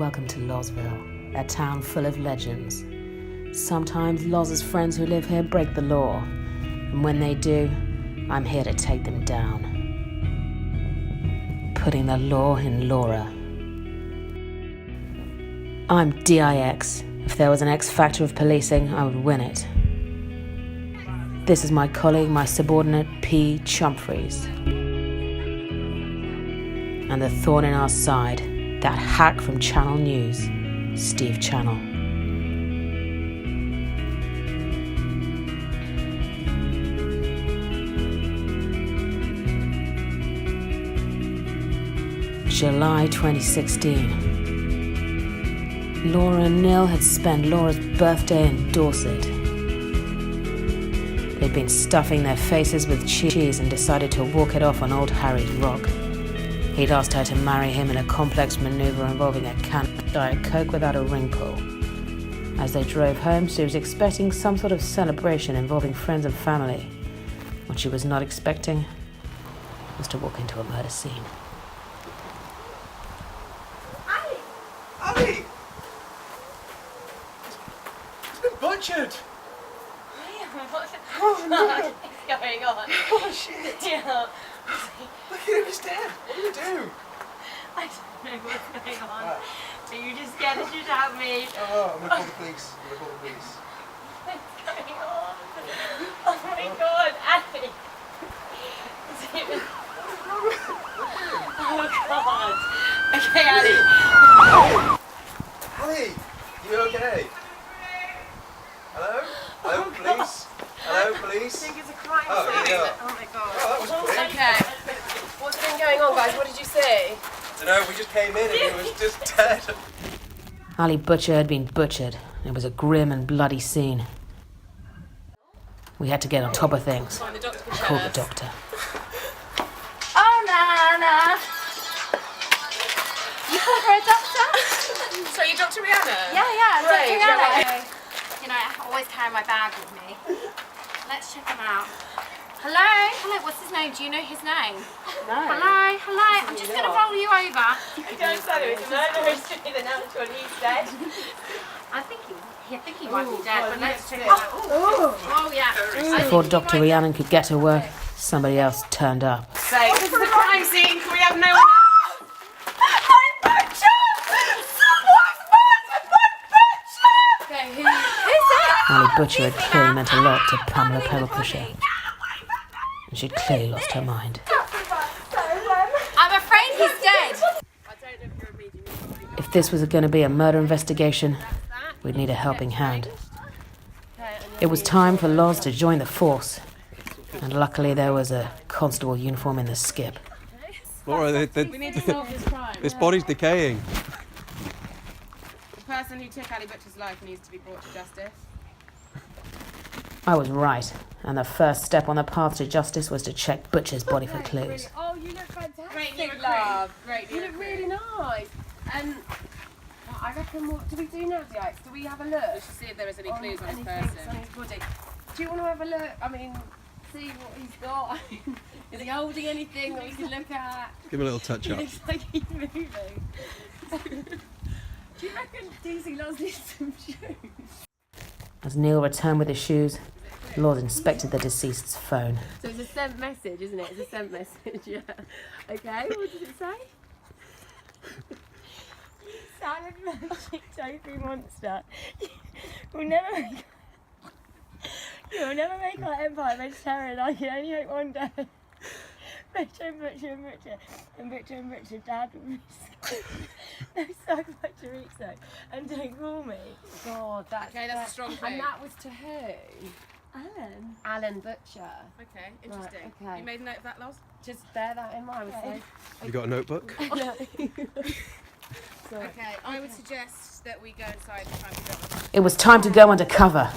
Welcome to Lozville, a town full of legends. Sometimes Loz's friends who live here break the law, and when they do, I'm here to take them down. Putting the law in Laura. I'm DIX. If there was an X factor of policing, I would win it. This is my colleague, my subordinate, P. Chumphreys. And the thorn in our side, that hack from Channel News, Steve Channel. July 2016. Laura and Neil had spent Laura's birthday in Dorset. They'd been stuffing their faces with cheese and decided to walk it off on Old Harry's Rock. He'd asked her to marry him in a complex maneuver involving a can of Diet Coke without a wrinkle. As they drove home, she was expecting some sort of celebration involving friends and family. What she was not expecting was to walk into a murder scene. Ali! It's been butchered! What is going on? Oh shit! Yeah. Look at him, he's dead! What do we do? I don't know what's going on. Are you just scared the shit out of me? Oh, I'm gonna call the police. What's going on? Oh my god, Ali! Oh god. Okay, Ali. Ali! You okay? Hello? Hello, police? Hello, police? I think it's a crime Oh, scene. yeah. Oh my god. Oh, that was quick. Okay. What's been going on, guys? What did you see? I don't know, we just came in and he was just dead. Ali Butcher had been butchered. It was a grim and bloody scene. We had to get on top of things. Find the doctor can Call tell the us. doctor. Oh, Nana. You call for a doctor? So you Dr. Rihanna? Yeah, Great, Dr. Rihanna. yeah. You know, I always carry my bag with me. Let's check him out. Hello, what's his name? Do you know his name? No. Hello, I'm just going to roll you over. I don't say it, it's a murderous the natural he's dead. I think he might be dead, but let's check it out. Oh, yeah. Before Dr. Rhiannon could get to work, somebody else turned up. So, this is a crime scene. Can we have no one else? Okay, who is it? Ali Butcher had clearly meant a lot to Pamela Pedal-Pusher, and she'd clearly lost her mind. I'm afraid he's dead. If this was going to be a murder investigation, we'd need a helping hand. It was time for Loz to join the force, and luckily there was a constable uniform in the skip. Laura, We need to solve this crime. this body's decaying. The person who took Ali Butcher's life needs to be brought to justice. I was right, and the first step on the path to justice was to check Butcher's body for clues. Oh, you look fantastic, Great new love. Great You look really nice. I reckon, what do we do now, Dix? Do we have a look? We should see if there is any clues on his anything person. on his body? Do you want to have a look? I mean, see what he's got. Is he holding anything that we can look at? Give him a little touch It up. looks like he's moving. Do you reckon DC Loz needs some shoes? As Neil returned with his shoes, Lord inspected the deceased's phone. So it's a sent message, isn't it? It's a sent message, yeah. Okay, what does it say? Sounded like Tofu Monster. You'll never make our empire vegetarian. I can only hope one day. Butcher and Butcher and Butcher and Butcher and Butcher. Dad will be no so much chorizo and don't call me. God, that's Okay, that's a strong clue. And that was to who? Alan. Alan Butcher. Okay, interesting. okay. You made a note of that, Loz? Just bear that in mind. Okay. You got a notebook? Okay, I would suggest that we go inside and find the doctor. It was time to go undercover.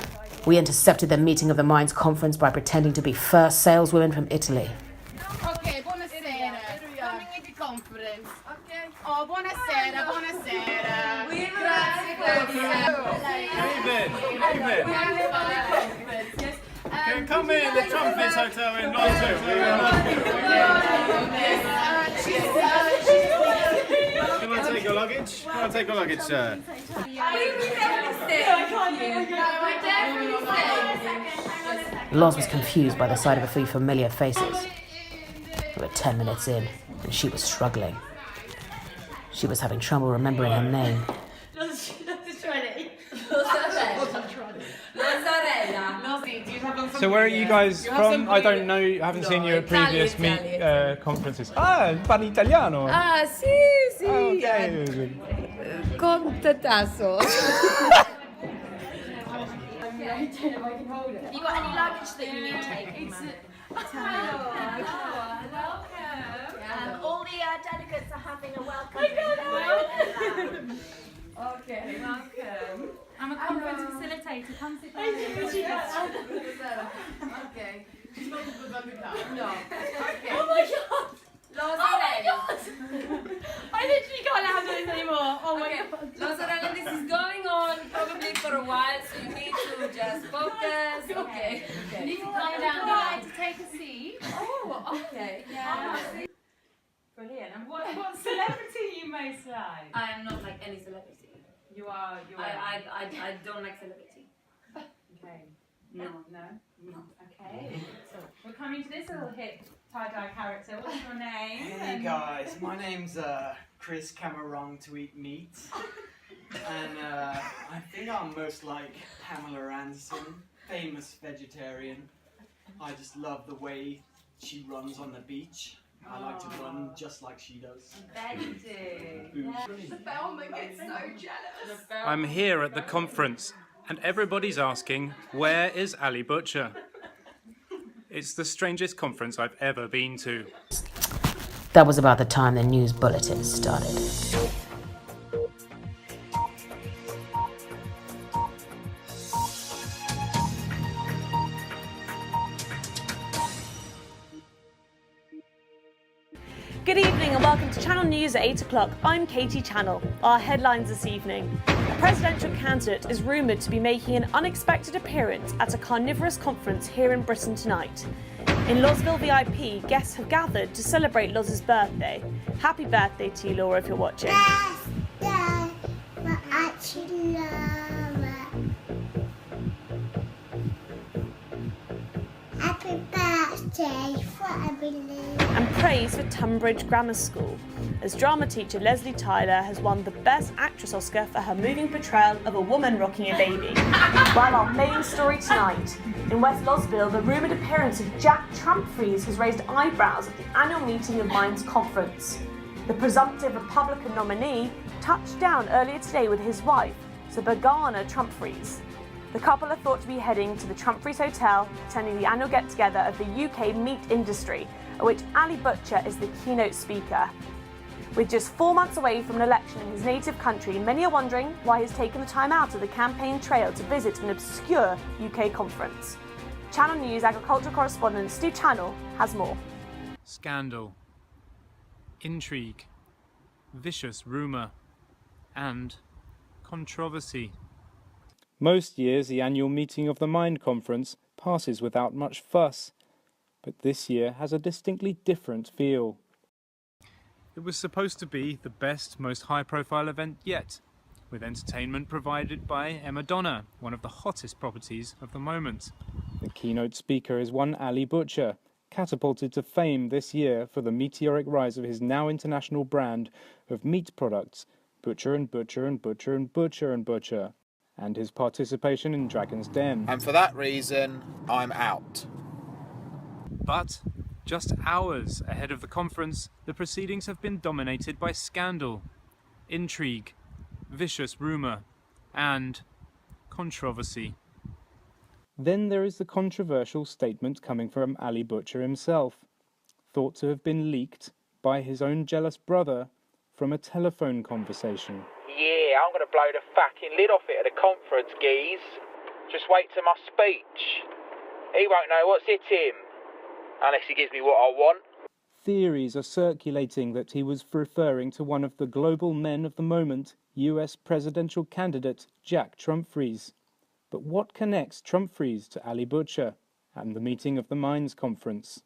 We intercepted the meeting of the Minds Conference by pretending to be first saleswomen from Italy. Ok, buonasera. Coming in the conference. Okay. Oh, buonasera, buonasera. Grazie per Come in the Trumpets Hotel in Lozville. Can I take your luggage? I'll take your luggage, sir. Loz was confused by the sight of a few familiar faces. We were 10 minutes in, and she was struggling. She was having trouble remembering her name. So where are you guys from? I don't know, I haven't seen you at previous meet conferences. Ah, parli italiano! Ah, sì, sì. Okay. Contatasso. Have you got any luggage that you need taking? All the delegates are having a welcome. Okay. Welcome. I'm a conference facilitator. Come sit down. Okay. No. Okay. Oh my god! I literally can't handle this anymore. Oh my god. Lozville, this is going on probably for a while, so you need to just focus. Okay. You need to calm down. To take a seat. Oh, okay. Yeah. Brilliant. And what celebrity you most like? I am not like any celebrity. You are. I don't like celebrity. Okay. No. Okay. So we're coming to this little hip tie-dye character. What's your name? Hey guys, my name's Chris Cameron to eat meat, and I think I'm most like Pamela Anderson, famous vegetarian. I just love the way she runs on the beach. I like to run just like she does. Bet you do. The bellman gets so jealous. I'm here at the conference, and everybody's asking, where is Ali Butcher? It's the strangest conference I've ever been to. That was about the time the news bulletin started. Good evening and welcome to Channel News at 8 o'clock. I'm Katie Channel. Our headlines this evening. A presidential candidate is rumoured to be making an unexpected appearance at a carnivorous conference here in Britain tonight. In Lozville VIP, guests have gathered to celebrate Loz's birthday. Happy birthday to you, Laura, if you're watching. Happy birthday, what I believe. And praise for Tunbridge Grammar School, as drama teacher Leslie Tyler has won the Best Actress Oscar for her moving portrayal of a woman rocking a baby. While our main story tonight, in West Lozville, the rumoured appearance of Jack Trumpfries has raised eyebrows at the annual meeting of Minds Conference. The presumptive Republican nominee touched down earlier today with his wife, Successville Trumpfries. The couple are thought to be heading to the Trumpfries Hotel, attending the annual get-together of the UK meat industry, at which Ali Butcher is the keynote speaker. With just 4 months away from an election in his native country, many are wondering why he's taken the time out of the campaign trail to visit an obscure UK conference. Channel News agricultural correspondent Stu Channel has more. Scandal, intrigue, vicious rumour, and controversy. Most years, the annual meeting of the Mind Conference passes without much fuss, but this year has a distinctly different feel. It was supposed to be the best, most high-profile event yet, with entertainment provided by Emma Donna, one of the hottest properties of the moment. The keynote speaker is one Ali Butcher, catapulted to fame this year for the meteoric rise of his now international brand of meat products, Butcher and Butcher and Butcher and Butcher and Butcher, and his participation in Dragon's Den. And for that reason, I'm out. But just hours ahead of the conference, the proceedings have been dominated by scandal, intrigue, vicious rumour, and controversy. Then there is the controversial statement coming from Ali Butcher himself, thought to have been leaked by his own jealous brother from a telephone conversation. Yeah, I'm going to blow the fucking lid off it at the conference, geez. Just wait till my speech. He won't know what's hit him, unless he gives me what I want. Theories are circulating that he was referring to one of the global men of the moment, US presidential candidate Jack Trumpfries. But what connects Trumpfries to Ali Butcher and the meeting of the Minds Conference?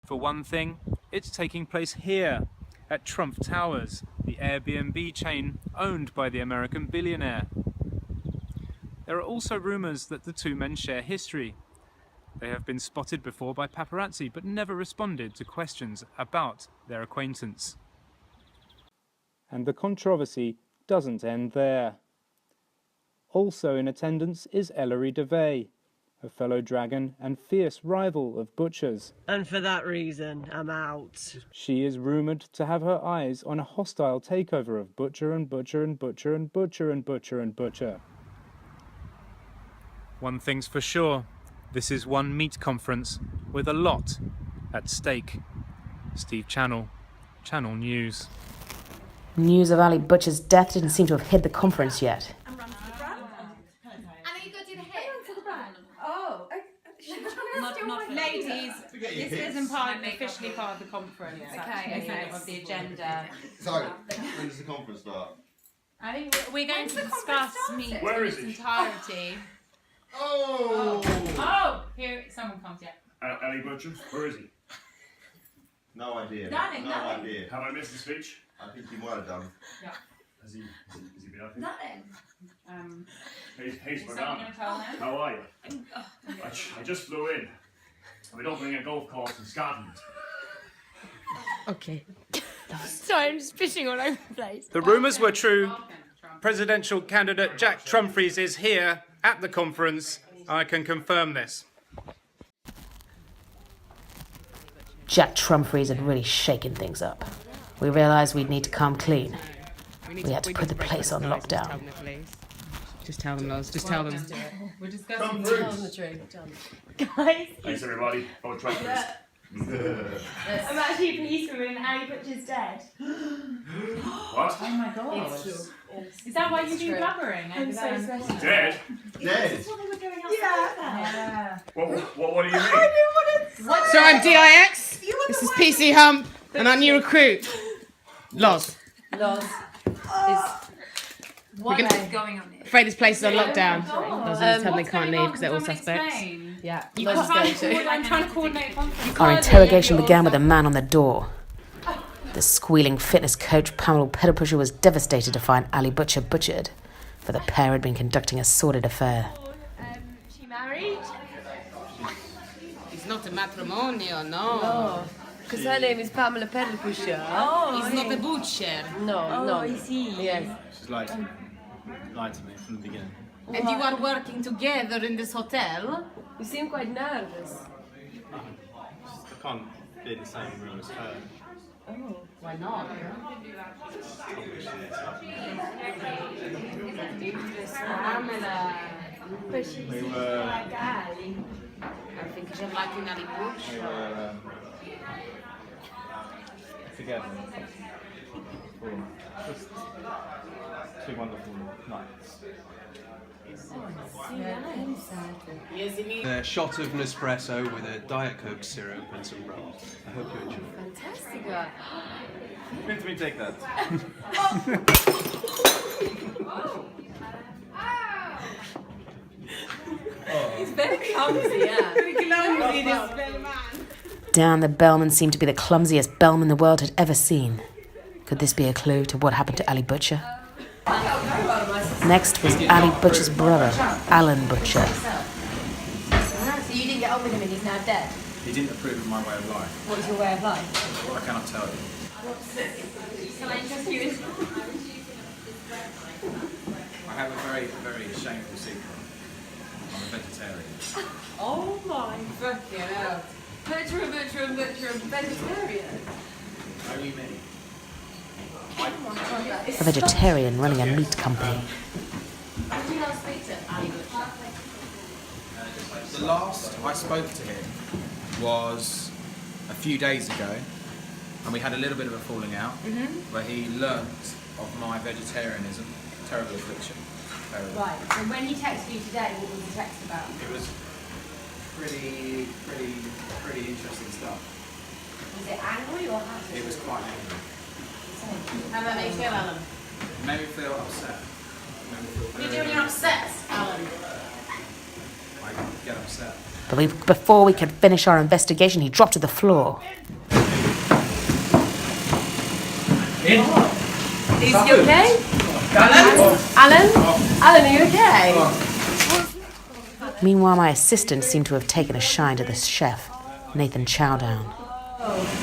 For one thing, it's taking place here, at Trump Towers, the Airbnb chain owned by the American billionaire. There are also rumours that the two men share history. They have been spotted before by paparazzi but never responded to questions about their acquaintance. And the controversy doesn't end there. Also in attendance is Ellery DeVay, a fellow dragon and fierce rival of Butcher's. And for that reason, I'm out. She is rumoured to have her eyes on a hostile takeover of Butcher and Butcher and Butcher and Butcher and Butcher and Butcher. One thing's for sure, this is one meat conference with a lot at stake. Steve Channel, Channel News. News of Ali Butcher's death didn't seem to have hit the conference yet. Ladies, this isn't officially part of the conference. Okay. Of the agenda. So, when does the conference start? I think we're going to discuss meat in its entirety. Oh! Here, someone comes, yeah. Ali Butcher, where is he? No idea. Nothing. Idea. Have I missed the speech? I think you might have done. Yeah. Has he been up here? Nothing. Hey, Madonna. How are you? I just flew in. I've been opening a golf course in Scotland. Okay. Sorry, I'm just fishing all over the place. The rumours were true. Presidential candidate Jack Trumfries is here at the conference. I can confirm this. Jack Trumfries had really shaken things up. We realised we'd need to come clean. We had to put the place on lockdown. Just tell them, Loz. Just tell them. We're discussing the truth. Guys, Thanks, everybody. Vote Trumfries. I'm actually pleased when Ali Butcher's dead. What? Oh my god. It's true. Is that why you've been blubbering? I'm so sorry. Dead? Dead? That's what they were doing outside. Yeah. What do you mean? So I'm DIX. This is PC Hump, and our new recruit, Loz. What is going on here? Afraid this place is on lockdown. Loz is telling they can't leave because they're all suspects. Yeah. I'm trying to coordinate conference. Our interrogation began with a man on the door. The squealing fitness coach Pamela Pedalpusher was devastated to find Ali Butcher butchered, for the pair had been conducting a sordid affair. She married? It's not a matrimonial, no. Because her name is Pamela Pedalpusher. He's not a butcher. No. I see. Yes. She's lied to me from the beginning. And you are working together in this hotel? You seem quite nervous. I can't be in the same room as her. Oh. Why not? Pamela. But she's like Ali. I think you're liking Ali Butcher. We were together for just 2 wonderful nights. A shot of Nespresso with a Diet Coke syrup and some rum. I hope you enjoy it. Fantastic. Let me take that. He's very clumsy, yeah. Dan the bellman seemed to be the clumsiest bellman the world had ever seen. Could this be a clue to what happened to Ali Butcher? Next was Ali Butcher's brother, Alan Butcher. So you didn't get on with him and he's now dead? He didn't approve of my way of life. What is your way of life? I cannot tell you. Can I interest you in? I have a very, very shameful secret. I'm a vegetarian. Oh my fucking hell. Butcher, vegetarian. Only me. A vegetarian running a meat company. Did you last speak to Ali Butcher? The last I spoke to him was a few days ago, and we had a little bit of a falling out, where he learnt of my vegetarianism. Terrible affliction. Terrible. Right, so when he texted you today, what was the text about? It was pretty interesting stuff. Was it angry or happy? It was quite angry. How that make you feel, Alan? It made me feel upset. What are you doing when you're upset, Alan? I get upset. But before we could finish our investigation, he dropped to the floor. In. Is he okay? Alan? Alan, are you okay? Meanwhile, my assistant seemed to have taken a shine to the chef, Nathan Chowdown.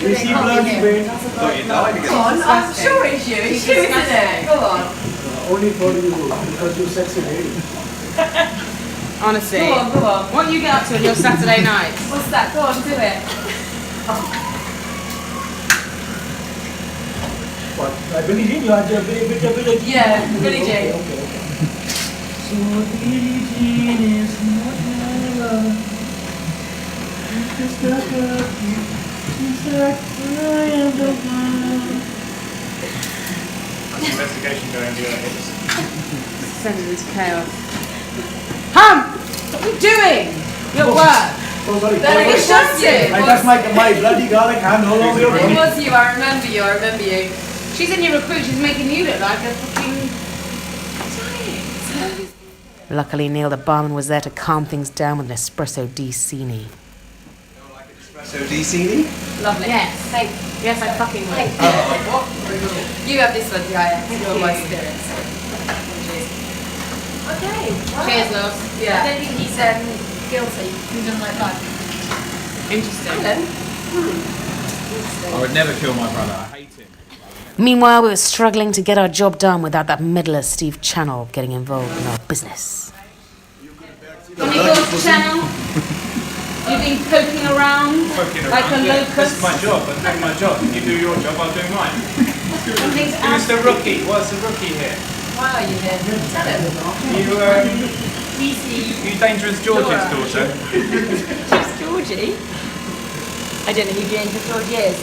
Is he bloody big? Come on, I'm sure it's you. It's you, isn't it? Go on. Only for you, because you're sexy lady. Honestly. Go on, go on. What do you get up to on your Saturday nights? What's that? Go on, do it. What? Billie Jean, you are the Billie Jean? Yeah, Billie Jean. Okay. So Billie Jean is not my love. Just like a just like I am the one. How's the investigation going, Hicks? Sending this chaos. Hum! What are you doing? Your work. Oh, sorry. Then it shuts you. I touched my bloody garlic hand all over your It body. was you, I remember you, I remember you. She's in your recruit. She's making you look like a fucking... Luckily, Neil the barman was there to calm things down with an espresso di-sini. So D.C.D.? Lovely. Yes, thank you. Yes, I fucking will. You have this one, Jaya. You're my spirits. Okay. Wow. Cheers, love. Yeah. I don't think he's guilty. He doesn't like blood. Interesting. I would never kill my brother. I hate him. Meanwhile, we were struggling to get our job done without that middler Steve Channel getting involved in our business. When you go to Channel, you've been poking around like a locust. This is my job. I'm doing my job. You do your job, I'll do mine. Who's the rookie? What's the rookie here? Why are you here? Tell him. You Dangerous George's daughter. Just Georgie? I don't know who Dangerous George is.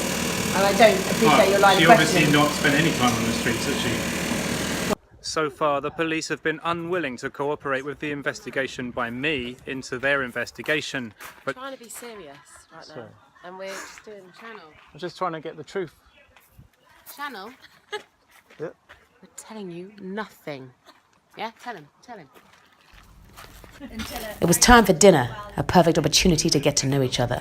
And I don't appreciate your line of She questioning. obviously not spent any time on the streets, has she? So far, the police have been unwilling to cooperate with the investigation by me into their investigation. But We're trying to be serious right now, and we're just doing Channel. I'm just trying to get the truth. Channel? Yep. We're telling you nothing. Yeah, tell him. It was time for dinner, a perfect opportunity to get to know each other.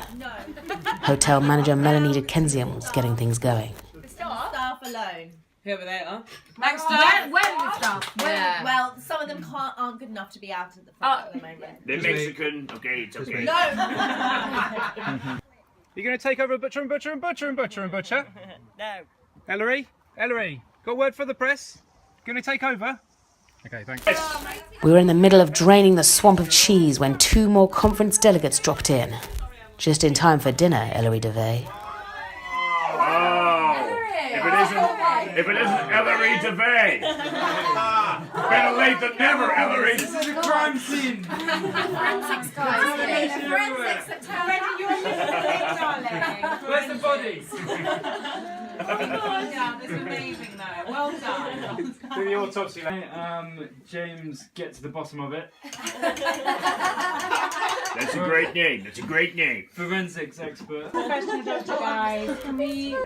Hotel manager Melanie Dickensian was getting things going. Staff alone. Whoever they are. Next time. When the staff? Yeah. Well, some of them aren't good enough to be out at the front at the moment. They're Mexican. Okay, it's okay. No. You're going to take over butcher? No. Ellery, got word for the press? Going to take over? Okay, thanks. We were in the middle of draining the swamp of cheese when two more conference delegates dropped in. Just in time for dinner, Ellery DeVay. If it isn't Ellery DeVay. Better late than never, Ellery. This is a crime scene. Forensics guys. Forensics that turn ready your darling. Where's the bodies? Well done. It's amazing though. Well done. Do the autopsy. James, get to the bottom of it. That's a great name. Forensics expert. Professional doctor guys. Can we...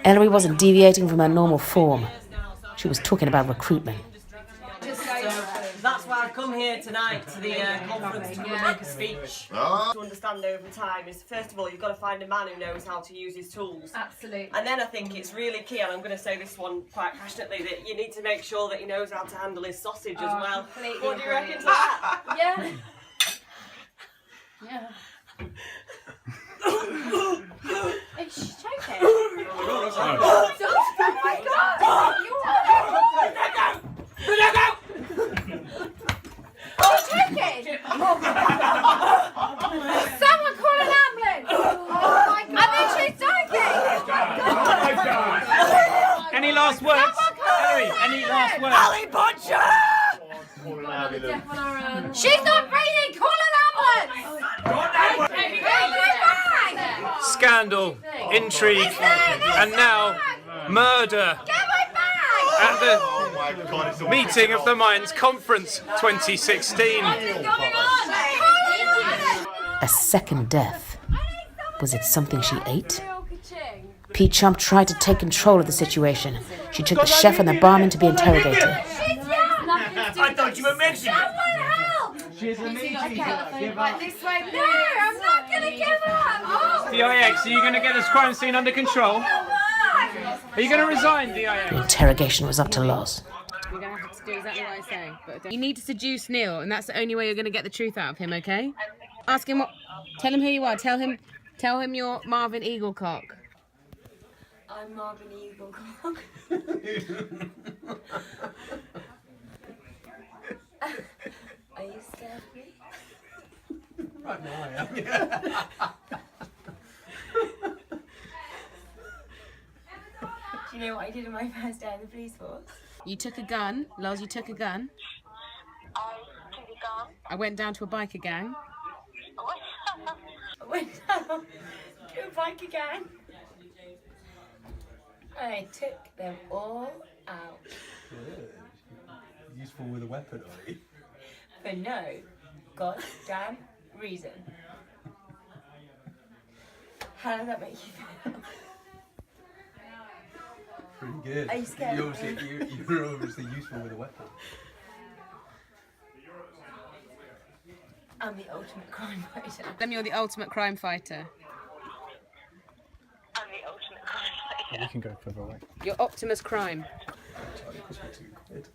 Ellery wasn't deviating from her normal form. She was talking about recruitment. That's why I've come here tonight to the conference to make a speech. To understand over time is, first of all, you've got to find a man who knows how to use his tools. Absolutely. And then I think it's really key, and I'm going to say this one quite passionately, that you need to make sure that he knows how to handle his sausage as well. Completely What do you reckon to agree. that? Yeah. Yeah. Is she choking? Oh my god! Oh, choking! Someone call an ambulance! Oh my god! I think she's choking! Any last words? Ellery, any last words? Ali Butcher! She's not breathing! Call an ambulance! Scandal, intrigue, and now murder at the meeting of the Minds Conference 2016. A second death. Was it something she ate? Pete Chump tried to take control of the situation. She took the chef and the barman to be interrogated. I thought you were Mexican. She's a Right, this way, please. No, I'm not going to give up. DIX, are you going to get this crime scene under control? Oh, Are you going to resign, DIA? The interrogation was up to Loz. You're going to have to do exactly what I say. But you need to seduce Neil, and that's the only way you're going to get the truth out of him, okay? Ask him what... Tell him who you are. Tell him you're Marvin Eaglecock. I'm Marvin Eaglecock. Are you scared of me? Right now I am, yeah. Do you know what I did on my first day in the police force? You took a gun. Loz, you took a gun. I took a gun. I went down to a biker gang. I went down to a biker gang. I took them all out. Good. Useful with a weapon, are you? For no goddamn reason. How does that make you feel? Pretty good. Are you scared? You're obviously useful with a weapon. I'm the ultimate crime fighter. Then you're the ultimate crime fighter. I'm the ultimate crime fighter. We can go further away. You're Optimus Crime.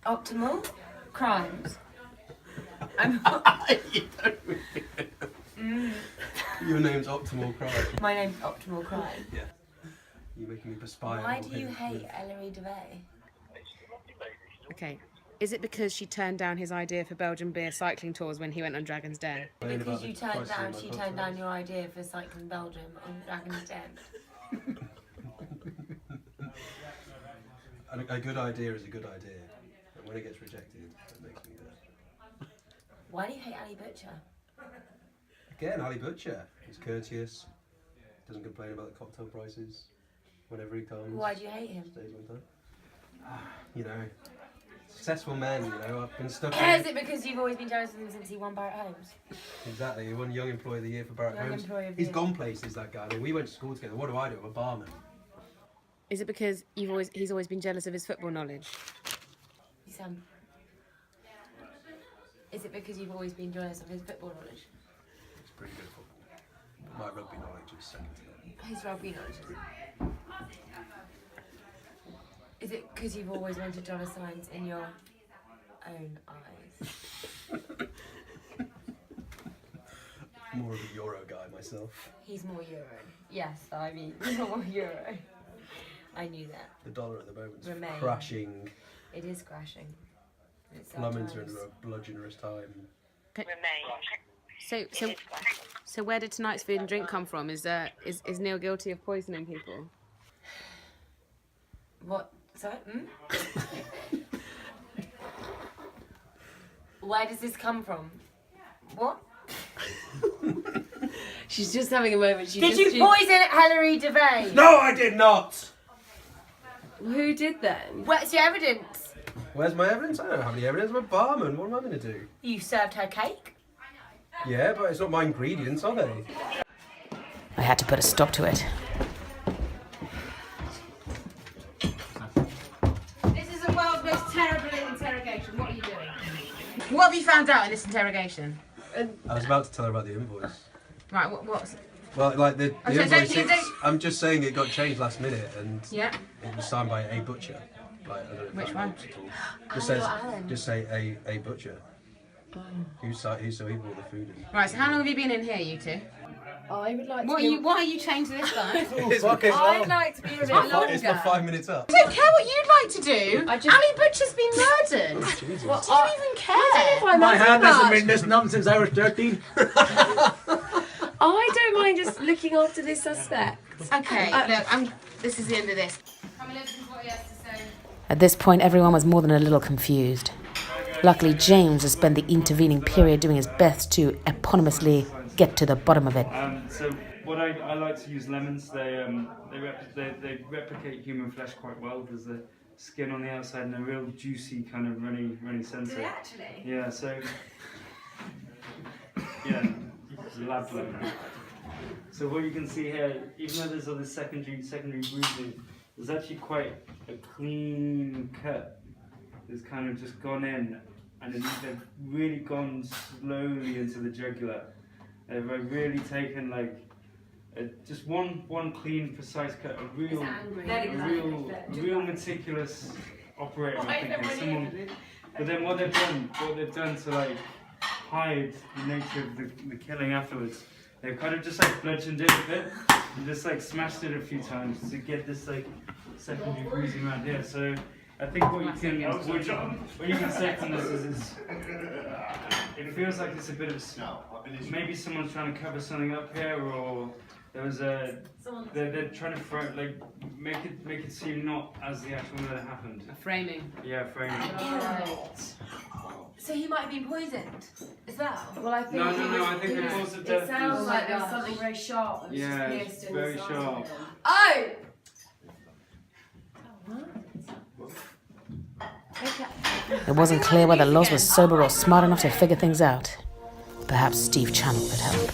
Optimal crimes. Your name's Optimal Crime. My name's Optimal Crime. Yeah. You're making me perspire. Why do you hate Ellery DeVay? Okay. Is it because she turned down his idea for Belgian beer cycling tours when he went on Dragon's Den? Because she turned down your idea for cycling Belgium on Dragon's Den. A good idea is a good idea, and when it gets rejected, it makes me mad. Why do you hate Ali Butcher? Again, Ali Butcher. He's courteous, doesn't complain about the cocktail prices whenever he comes. Why do you hate him? Stays on time. You know, successful man, you know, I've been stuck Is it because you've always been jealous of him since he won Barrett Holmes? Exactly, he won Young Employee of the Year for Barrett Holmes. He's gone places, that guy. I mean, we went to school together. What do? I'm a barman. Is it because he's always been jealous of his football knowledge? Is it because you've always been jealous of his football knowledge? It's pretty good football. My rugby knowledge is second to none. His rugby knowledge. Is it because you've always wanted dollar signs in your own eyes? More of a Euro guy myself. He's more Euro. Yes, I mean, more Euro. I knew that. The dollar at the moment's Remain. crashing. It is crashing. It's Plumbing sometimes. into a bludgeonerous time. So where did tonight's food and drink come from? Is Neil guilty of poisoning people? What? Sorry? Where does this come from? What? She's just having a moment. Did you poison Ellery DeVay? No, I did not! Who did then? Where's your evidence? Where's my evidence? I don't have any evidence. I'm a barman. What am I going to do? You served her cake? Yeah, but it's not my ingredients, are they? I had to put a stop to it. This is the world's most terrible interrogation. What are you doing? What have you found out in this interrogation? I was about to tell her about the invoice. Right, what's... Well, like the Okay, invoice, I'm just saying it got changed last minute and Yeah. it was signed by a butcher. Like, I don't know if Which that one? helps at all. Just say a butcher. Who's so he brought the food in. Right, so how long have you been in here, you two? I would like What to. why are you chained to this guy? I'd like to be a bit longer. It's my 5 minutes up. I don't care what you'd like to do. Ali Butcher's been murdered. Jesus. What, do you even care? My hand hasn't been this numb since I was 13. I don't mind just looking after this suspect. Okay, look, this is the end of this. Come and listen to what he has to say. At this point, everyone was more than a little confused. Luckily, James had spent the intervening period doing his best to eponymously get to the bottom of it. So what I like to use lemons. They replicate human flesh quite well. There's the skin on the outside and a real juicy kind of runny centre. Do they actually? Yeah. So yeah, lab lemon. So what you can see here, even though there's all this secondary bruising, there's actually quite a clean cut. It's kind of just gone in, and they've really gone slowly into the jugular. They've really taken like just one clean, precise cut. A real meticulous operator. I'm thinking someone. But then what they've done to like hide the nature of the killing afterwards, they've kind of just like bludgeoned it a bit and just like smashed it a few times to get this like secondary bruising around here. So I think what you can say from this is it feels like it's a bit of maybe someone's trying to cover something up here, or there was they're trying to make it seem not as the actual murder happened. A framing. Yeah, framing. Right. So he might have been poisoned as well? Well, I think no, I think the cause of death. It sounds like there was something very sharp. Yeah, it's very sharp. Oh! It wasn't clear whether Loz was sober or smart enough to figure things out. Perhaps Steve Channel could help.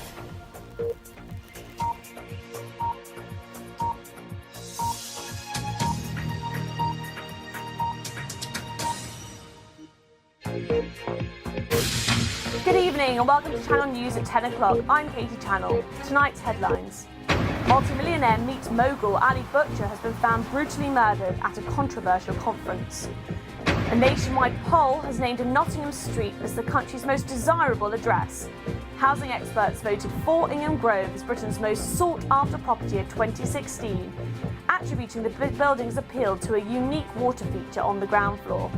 Good evening and welcome to Channel News at 10 o'clock. I'm Katie Channel. Tonight's headlines. Multi-millionaire meat mogul Ali Butcher has been found brutally murdered at a controversial conference. A nationwide poll has named a Nottingham street as the country's most desirable address. Housing experts voted for Ingham Grove as Britain's most sought-after property of 2016, attributing the building's appeal to a unique water feature on the ground floor.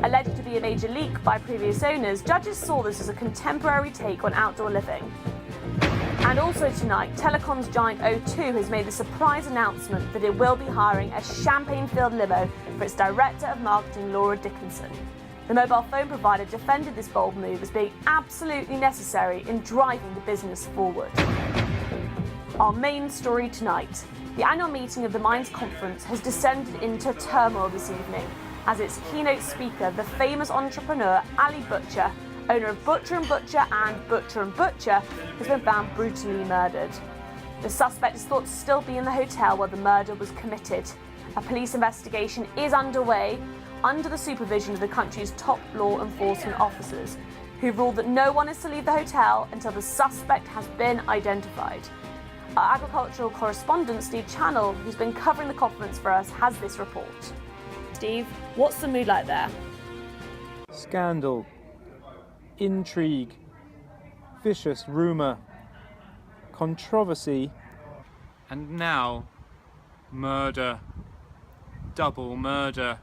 Alleged to be a major leak by previous owners, judges saw this as a contemporary take on outdoor living. And also tonight, Telecom's giant O2 has made the surprise announcement that it will be hiring a champagne-filled limo for its Director of Marketing, Laura Dickinson. The mobile phone provider defended this bold move as being absolutely necessary in driving the business forward. Our main story tonight. The annual meeting of the Minds Conference has descended into turmoil this evening as its keynote speaker, the famous entrepreneur Ali Butcher, owner of Butcher & Butcher and Butcher & Butcher, has been found brutally murdered. The suspect is thought to still be in the hotel where the murder was committed. A police investigation is underway under the supervision of the country's top law enforcement officers, who ruled that no one is to leave the hotel until the suspect has been identified. Our agricultural correspondent, Steve Channel, who's been covering the conference for us, has this report. Steve, what's the mood like there? Scandal, intrigue, vicious rumour, controversy, and now murder. Double murder.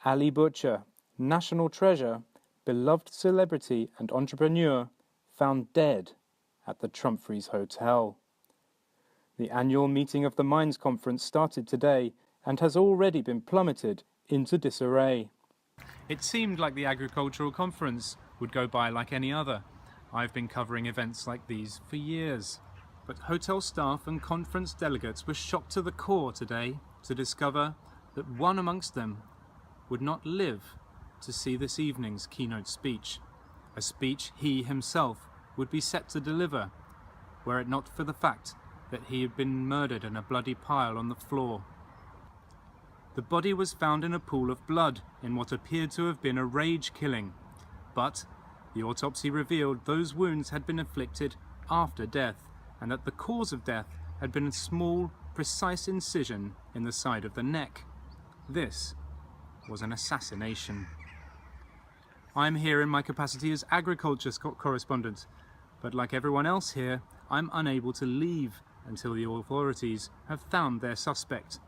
Ali Butcher, national treasure, beloved celebrity and entrepreneur, found dead at the Trumfries Hotel. The annual meeting of the Minds Conference started today and has already been plummeted into disarray. It seemed like the agricultural conference would go by like any other. I've been covering events like these for years. But hotel staff and conference delegates were shocked to the core today to discover that one amongst them would not live to see this evening's keynote speech. A speech he himself would be set to deliver, were it not for the fact that he had been murdered in a bloody pile on the floor. The body was found in a pool of blood in what appeared to have been a rage killing, but the autopsy revealed those wounds had been inflicted after death, and that the cause of death had been a small, precise incision in the side of the neck. This was an assassination. I'm here in my capacity as agriculture correspondent, but like everyone else here, I'm unable to leave until the authorities have found their suspect.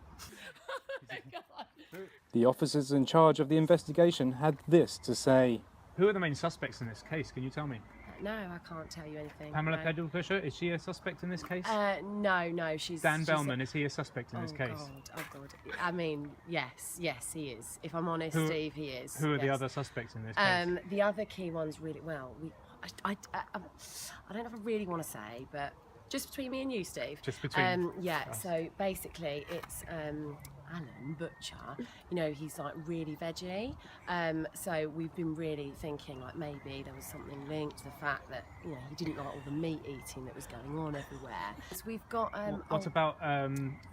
The officers in charge of the investigation had this to say. Who are the main suspects in this case? Can you tell me? No, I can't tell you anything. Pamela no. Pedal-Pusher, is she a suspect in this case? No, she's... Dan Bellman, is he a suspect in this case? Oh God. I mean, yes, he is. If I'm honest, Steve, he is. Who are the other suspects in this case? The other key ones really, well, I don't know if I really want to say, but just between me and you, Steve. Just between us. So basically it's Alan Butcher, you know, he's like really veggie. So we've been really thinking like maybe there was something linked to the fact that, you know, he didn't like all the meat eating that was going on everywhere. So we've got what about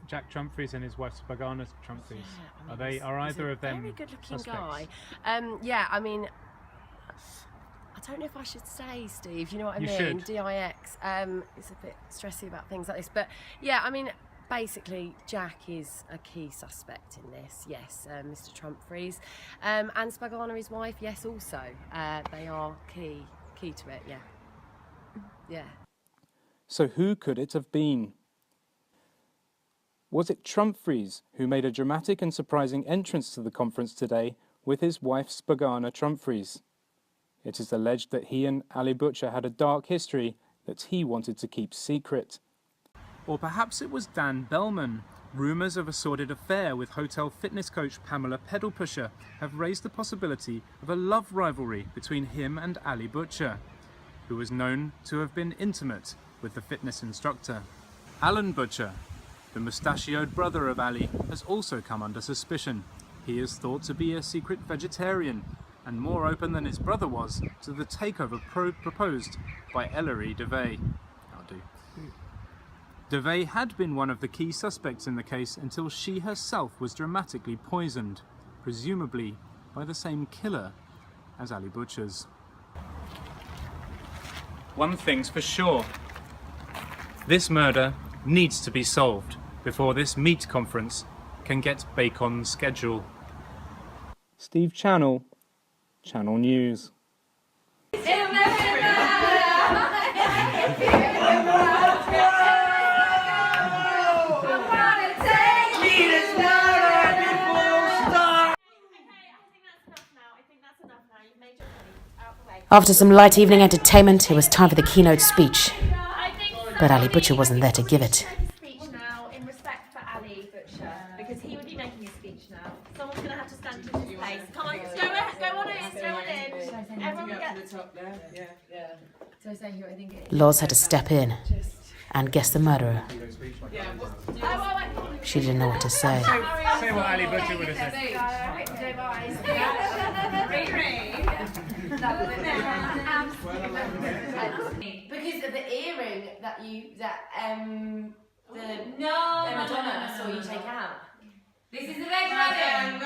Jack Trumfries and his wife Spagana Trumfries? Yeah, are either of them very good looking suspects? guy. Yeah, I mean, I don't know if I should say, Steve, you know what I You mean? should. DIX. It's a bit stressy about things like this. But yeah, I mean, basically, Jack is a key suspect in this, yes, Mr. Trumpfries. And Spagana, his wife, yes, also. They are key to it, yeah. Yeah. So who could it have been? Was it Trumpfries who made a dramatic and surprising entrance to the conference today with his wife Spagana Trumpfries? It is alleged that he and Ali Butcher had a dark history that he wanted to keep secret. Or perhaps it was Dan Bellman. Rumours of a sordid affair with hotel fitness coach Pamela Pedalpusher have raised the possibility of a love rivalry between him and Ali Butcher, who was known to have been intimate with the fitness instructor. Alan Butcher, the mustachioed brother of Ali, has also come under suspicion. He is thought to be a secret vegetarian and more open than his brother was to the takeover proposed by Ellery DeVay. DeVay had been one of the key suspects in the case until she herself was dramatically poisoned, presumably by the same killer as Ali Butcher's. One thing's for sure. This murder needs to be solved before this meat conference can get back on schedule. Steve Channel, Channel News. After some light evening entertainment, it was time for the keynote speech. But Ali Butcher wasn't there to give it. Speech now in respect for Ali Butcher, because he would be making a speech now. Someone's going to have to stand in his place. Come on, go on in. Everyone get to the top there. Yeah. So I say who I think it is. Loz had to step in and guess the murderer. She didn't know what to say. Say what Ali Butcher would have said. Because of the earring that the No, Madonna saw you take out. This is the red wedding.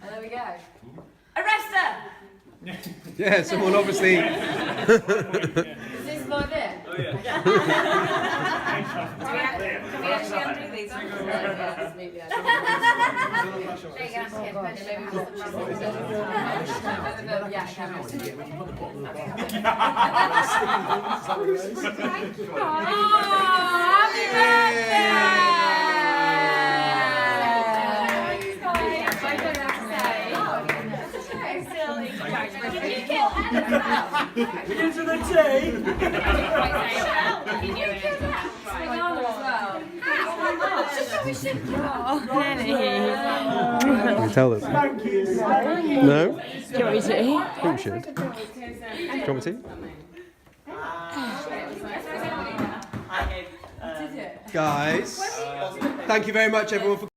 And there we go. Arrest her! Yeah, someone obviously. Is this my bit? Oh, yeah. Can we actually undo these? Into the tea. Can you tell them? Thank you. No? Do you want me to? I think we should. Do you want me to? Guys, thank you very much everyone for